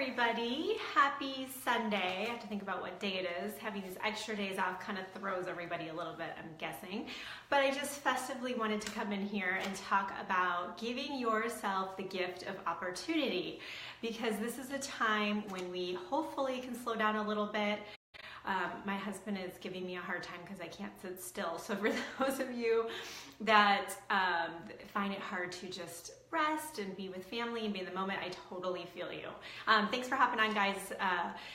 everybody. Happy Sunday. I have to think about what day it is. Having these extra days off kind of throws everybody a little bit, I'm guessing. But I just festively wanted to come in here and talk about giving yourself the gift of opportunity, because this is a time when we hopefully can slow down a little bit. My husband is giving me a hard time because I can't sit still. So for those of you that find it hard to just rest and be with family and be in the moment, I totally feel you. Thanks for hopping on, guys.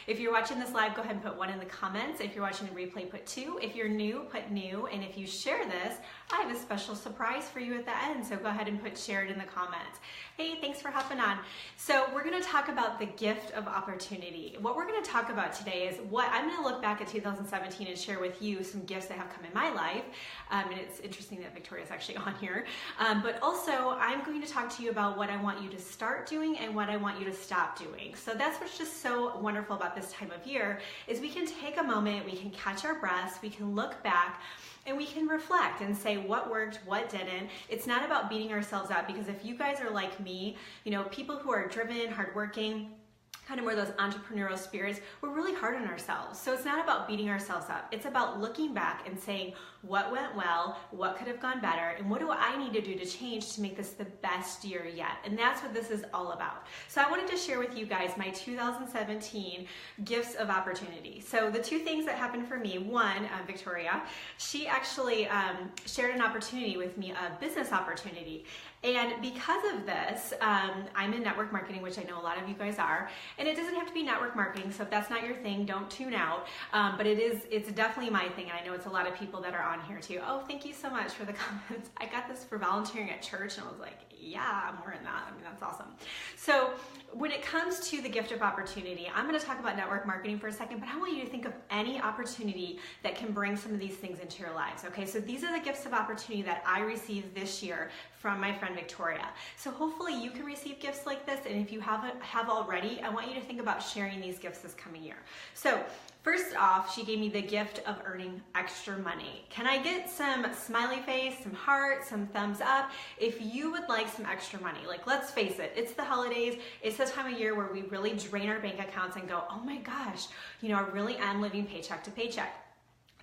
If you're watching this live, go ahead and put 1 in the comments. If you're watching the replay, put 2. If you're new, put new. And if you share this, I have a special surprise for you at the end. So go ahead and put shared in the comments. Hey, thanks for hopping on. So we're going to talk about the gift of opportunity. What we're going to talk about today is what I'm going to look back at 2017 and share with you some gifts that have come in my life. And it's interesting that Victoria's actually on here. But also, I'm going to talk to you about what I want you to start doing and what I want you to stop doing. So that's what's just so wonderful about this time of year, is we can take a moment, we can catch our breaths, we can look back, and we can reflect and say what worked, what didn't. It's not about beating ourselves up, because if you guys are like me, you know, people who are driven, hardworking, kind of more those entrepreneurial spirits, we're really hard on ourselves. So it's not about beating ourselves up. It's about looking back and saying what went well, what could have gone better, and what do I need to do to change to make this the best year yet? And that's what this is all about. So I wanted to share with you guys my 2017 gifts of opportunity. So the 2 things that happened for me, one, Victoria, she actually shared an opportunity with me, a business opportunity. And because of this, I'm in network marketing, which I know a lot of you guys are, and it doesn't have to be network marketing, so if that's not your thing, don't tune out, but it's definitely my thing, and I know it's a lot of people that are on here too. Oh, thank you so much for the comments. I got this for volunteering at church, and I was like, yeah, I'm wearing that. I mean, that's awesome. So when it comes to the gift of opportunity, I'm going to talk about network marketing for a second, but I want you to think of any opportunity that can bring some of these things into your lives, okay? So these are the gifts of opportunity that I received this year from my friend Victoria. So hopefully you can receive gifts like this, and if you have already, I want you to think about sharing these gifts this coming year. So first off, she gave me the gift of earning extra money. Can I get some smiley face, some heart, some thumbs up if you would like some extra money? Like, let's face it, it's the holidays. It's the time of year where we really drain our bank accounts and go, oh my gosh, you know, I really am living paycheck to paycheck.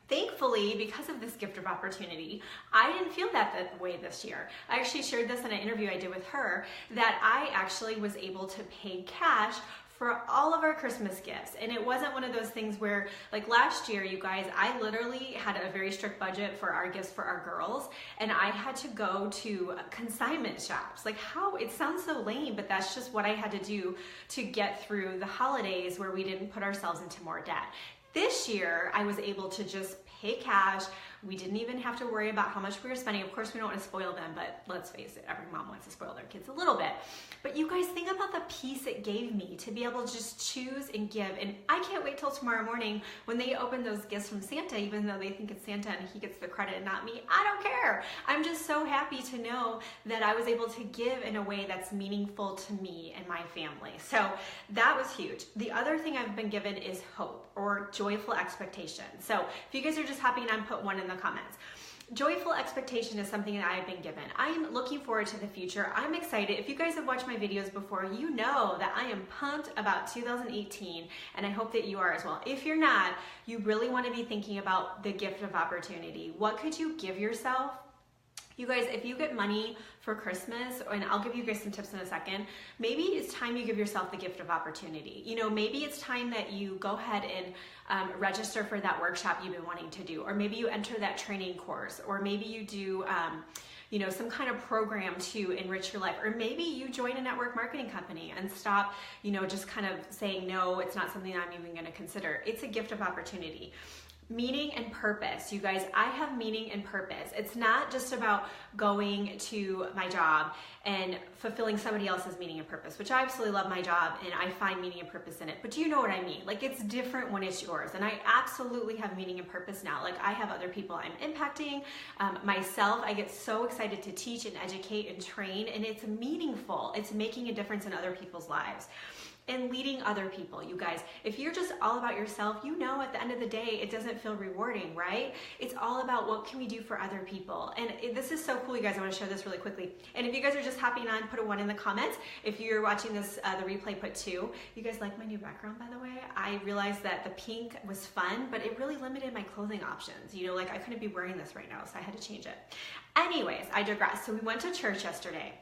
Thankfully, because of this gift of opportunity, I didn't feel that way this year. I actually shared this in an interview I did with her, that I actually was able to pay cash for all of our Christmas gifts. And it wasn't one of those things where, like last year, you guys, I literally had a very strict budget for our gifts for our girls, and I had to go to consignment shops. Like, how, it sounds so lame, but that's just what I had to do to get through the holidays where we didn't put ourselves into more debt. This year, I was able to just pay cash. We didn't even have to worry about how much we were spending. Of course, we don't want to spoil them, but let's face it, every mom wants to spoil their kids a little bit. But you guys, think about the peace it gave me to be able to just choose and give. And I can't wait till tomorrow morning when they open those gifts from Santa, even though they think it's Santa and he gets the credit and not me. I don't care. I'm just so happy to know that I was able to give in a way that's meaningful to me and my family. So that was huge. The other thing I've been given is hope, or joyful expectation. So if you guys are just hopping on, put 1 in the comments. Joyful expectation is something that I've been given. I'm looking forward to the future. I'm excited. If you guys have watched my videos before, you know that I am pumped about 2018, and I hope that you are as well. If you're not, you really want to be thinking about the gift of opportunity. What could you give yourself? You guys, if you get money for Christmas, and I'll give you guys some tips in a second, maybe it's time you give yourself the gift of opportunity. You know, maybe it's time that you go ahead and register for that workshop you've been wanting to do, or maybe you enter that training course, or maybe you do you know, some kind of program to enrich your life, or maybe you join a network marketing company and stop, you know, just kind of saying, no, it's not something I'm even going to consider. It's a gift of opportunity. Meaning and purpose. You guys, I have meaning and purpose. It's not just about going to my job and fulfilling somebody else's meaning and purpose, which I absolutely love my job and I find meaning and purpose in it. But do you know what I mean? Like, it's different when it's yours. And I absolutely have meaning and purpose now. Like, I have other people I'm impacting, myself. I get so excited to teach and educate and train, and it's meaningful. It's making a difference in other people's lives. and leading other people. You guys, if you're just all about yourself, you know at the end of the day it doesn't feel rewarding, right? It's all about what can we do for other people. And this is so cool, you guys. I want to share this really quickly. And if you guys are just hopping on, put a 1 in the comments. If you're watching this the replay, put 2. You guys like my new background, by the way? I realized that the pink was fun, but it really limited my clothing options. You know, like I couldn't be wearing this right now, so I had to change it. Anyways, I digress. So we went to church yesterday,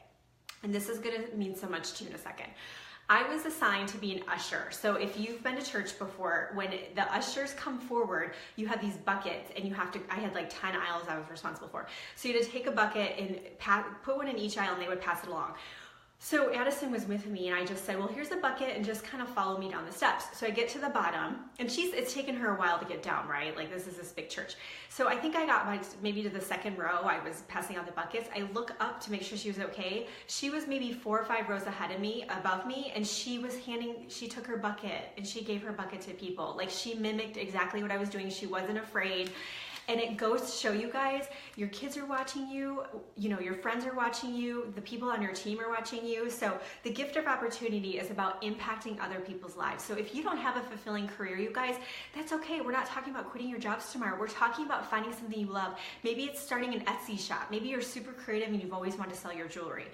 and this is gonna mean so much to you in a second. I was assigned to be an usher. So if you've been to church before, when the ushers come forward, you have these buckets and you have to, I had like 10 aisles I was responsible for. So you had to take a bucket and put one in each aisle and they would pass it along. So Addison was with me and I just said, well, here's a bucket and just kind of follow me down the steps. So I get to the bottom and it's taken her a while to get down, right? Like this is this big church. So I think I got maybe to the second row. I was passing out the buckets. I look up to make sure she was okay. She was maybe 4 or 5 rows ahead of me, above me, and she took her bucket and she gave her bucket to people. Like she mimicked exactly what I was doing. She wasn't afraid. And it goes to show you guys, your kids are watching you, you know, your friends are watching you, the people on your team are watching you. So the gift of opportunity is about impacting other people's lives. So if you don't have a fulfilling career, you guys, that's okay. We're not talking about quitting your jobs tomorrow. We're talking about finding something you love. Maybe it's starting an Etsy shop. Maybe you're super creative and you've always wanted to sell your jewelry.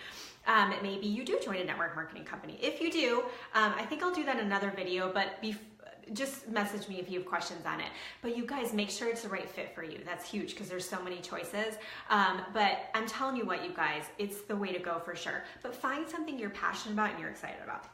Maybe you do join a network marketing company. If you do, I think I'll do that in another video, but just message me if you have questions on it. But you guys, make sure it's the right fit for you. That's huge because there's so many choices. But I'm telling you what, you guys, it's the way to go for sure. But find something you're passionate about and you're excited about.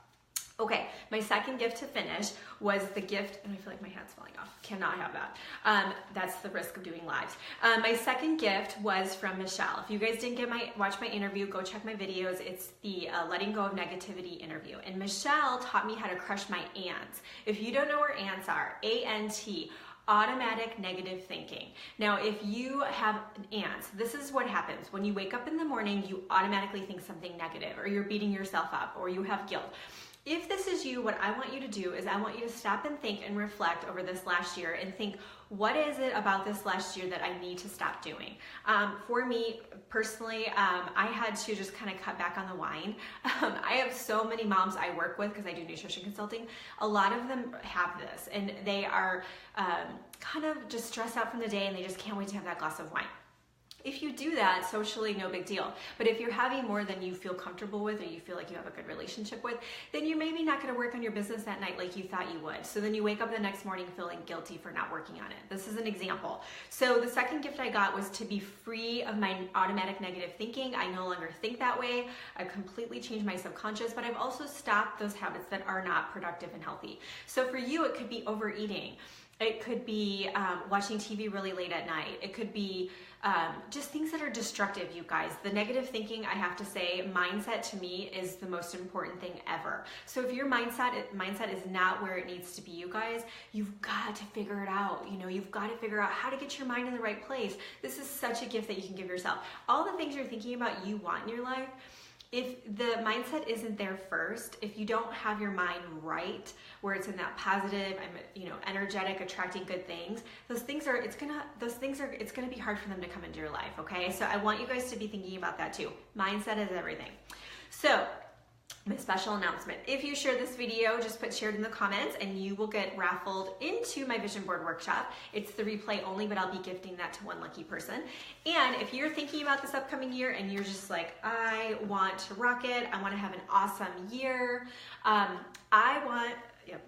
Okay, my second gift to finish was the gift, and I feel like my hat's falling off. Cannot have that. That's the risk of doing lives. My second gift was from Michelle. If you guys didn't watch my interview, go check my videos. It's the Letting Go of Negativity interview. And Michelle taught me how to crush my ants. If you don't know where ants are, A-N-T, automatic negative thinking. Now, if you have ants, this is what happens. When you wake up in the morning, you automatically think something negative, or you're beating yourself up, or you have guilt. If this is you, what I want you to do is I want you to stop and think and reflect over this last year and think, what is it about this last year that I need to stop doing? For me, personally, I had to just kind of cut back on the wine. I have so many moms I work with because I do nutrition consulting. A lot of them have this and they are kind of just stressed out from the day and they just can't wait to have that glass of wine. If you do that socially, no big deal. But if you're having more than you feel comfortable with or you feel like you have a good relationship with, then you're maybe not going to work on your business that night like you thought you would. So then you wake up the next morning feeling guilty for not working on it. This is an example. So the second gift I got was to be free of my automatic negative thinking. I no longer think that way. I've completely changed my subconscious, but I've also stopped those habits that are not productive and healthy. So for you, it could be overeating. It could be watching TV really late at night. It could be just things that are destructive, you guys. The negative thinking, I have to say, mindset to me is the most important thing ever. So if your mindset is not where it needs to be, you guys, you've got to figure it out. You know, you've got to figure out how to get your mind in the right place. This is such a gift that you can give yourself. All the things you're thinking about you want in your life, if the mindset isn't there first, if you don't have your mind right, where it's in that positive, energetic, attracting good things, it's gonna be hard for them to come into your life, okay? So I want you guys to be thinking about that too. Mindset is everything. So, my special announcement. If you share this video, just put shared in the comments and you will get raffled into my vision board workshop. It's the replay only, but I'll be gifting that to one lucky person. And if you're thinking about this upcoming year and you're just like, I want to rock it, I want to have an awesome year,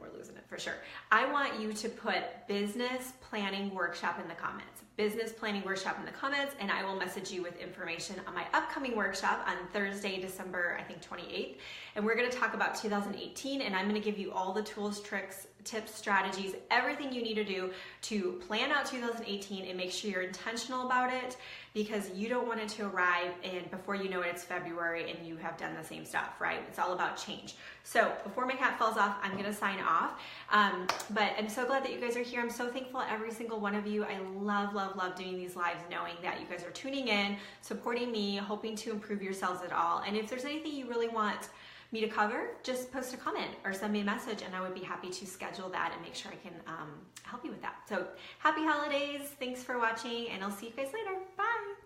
we're losing it for sure. I want you to put business planning workshop in the comments. Business planning workshop in the comments, and I will message you with information on my upcoming workshop on Thursday, December, 28th. And we're gonna talk about 2018, and I'm gonna give you all the tools, tricks, tips, strategies, everything you need to do to plan out 2018 and make sure you're intentional about it, because you don't want it to arrive and before you know it, it's February and you have done the same stuff, right? It's all about change. So before my hat falls off, I'm gonna sign off. But I'm so glad that you guys are here. I'm so thankful every single one of you. I love doing these lives, knowing that you guys are tuning in, supporting me, hoping to improve yourselves at all. And if there's anything you really want me to cover, just post a comment or send me a message and I would be happy to schedule that and make sure I can help you with that. So happy holidays, thanks for watching, and I'll see you guys later. Bye.